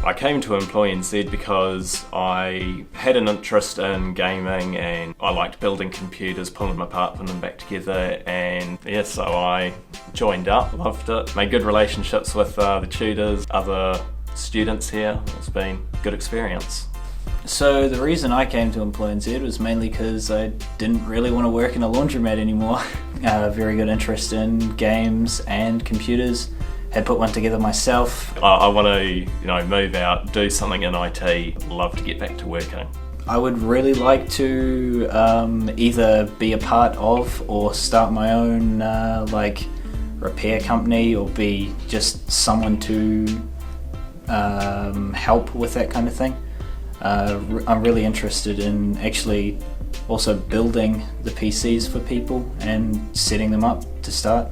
I came to EmployNZ because I had an interest in gaming and I liked building computers, pulling them apart, putting them back together, and yeah, so I joined up, loved it, made good relationships with the tutors, other students here. It's been a good experience. So the reason I came to EmployNZ was mainly because I didn't really want to work in a laundromat anymore. Very good interest in games and computers. Had put one together myself. I want to, move out, do something in IT. Love to get back to working. I would really like to either be a part of or start my own repair company, or be just someone to help with that kind of thing. I'm really interested in actually also building the PCs for people and setting them up to start.